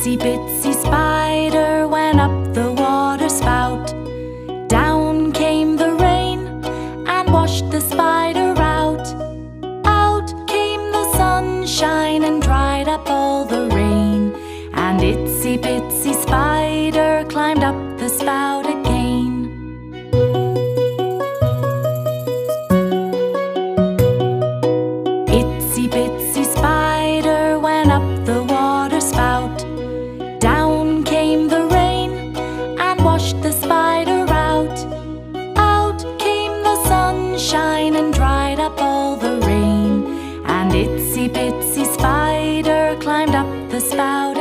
Itsy bitsy spider went up the water spout. Down came the rain and washed the spider out. Out came the sunshine and dried up all the rain. And itsy bitsy spider climbed up the spout again. Itsy bitsy spider went up the water spout. Down came the rain and washed the spider out. Out came the sunshine and dried up all the rain. And itsy bitsy spider climbed up the spout